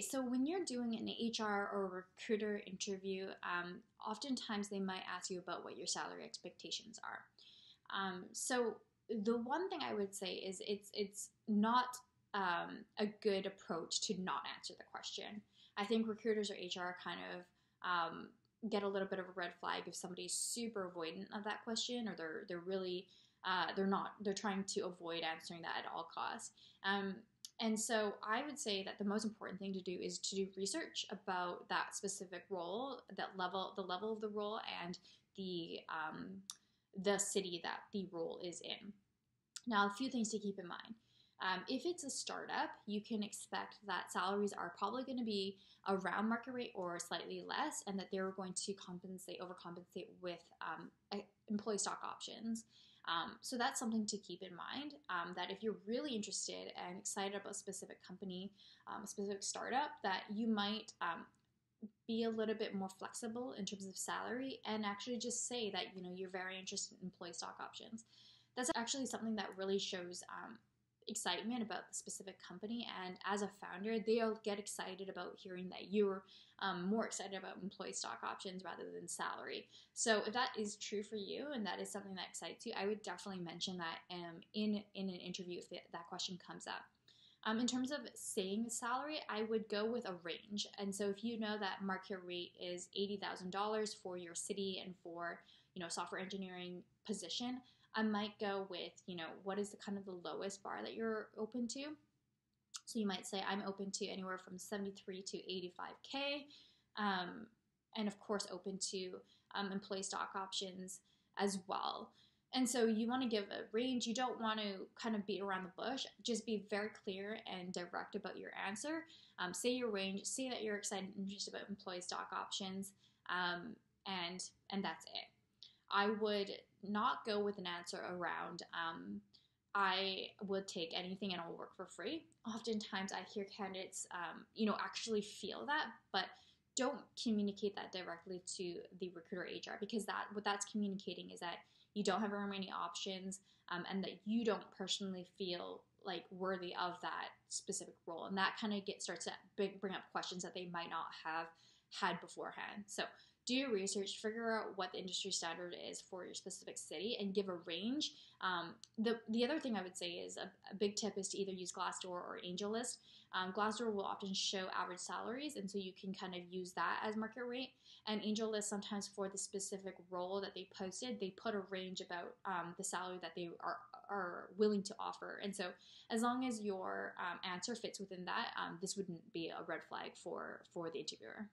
So when you're doing an HR or recruiter interview, oftentimes they might ask you about what your salary expectations are. So the one thing I would say is it's not a good approach to not answer the question. I think recruiters or HR kind of get a little bit of a red flag if somebody's super avoidant of that question, or they're really they're trying to avoid answering that at all costs. And so I would say that the most important thing to do is to do research about that specific role, the level of the role, and the city that the role is in. Now, a few things to keep in mind. If it's a startup, you can expect that salaries are probably going to be around market rate or slightly less, and that they're going to overcompensate with employee stock options. So that's something to keep in mind. That if you're really interested and excited about a specific company, a specific startup, that you might be a little bit more flexible in terms of salary, and actually just say that you're very interested in employee stock options. That's actually something that really shows excitement about the specific company, and as a founder, they'll get excited about hearing that you're more excited about employee stock options rather than salary. So if that is true for you and that is something that excites you, I would definitely mention that in an interview if that question comes up. In terms of saying salary, I would go with a range. And so if you know that market rate is $80,000 for your city and for software engineering position, I might go with, what is the kind of the lowest bar that you're open to. So you might say, I'm open to anywhere from 73 to 85K. And of course, open to employee stock options as well. And so you want to give a range. You don't want to kind of beat around the bush. Just be very clear and direct about your answer. Say your range. Say that you're excited and interested about employee stock options, and that's it. I would not go with an answer around I would take anything and I'll work for free. Oftentimes I hear candidates actually feel that, but don't communicate that directly to the recruiter HR, because what that's communicating is that you don't have very many options, and that you don't personally feel like worthy of that specific role, and that kind of starts to bring up questions that they might not have had beforehand. So do your research, figure out what the industry standard is for your specific city, and give a range. The other thing I would say is a big tip is to either use Glassdoor or AngelList. Glassdoor will often show average salaries, and so you can kind of use that as market rate. And AngelList, sometimes for the specific role that they posted, they put a range about the salary that they are willing to offer. And so as long as your answer fits within that, this wouldn't be a red flag for the interviewer.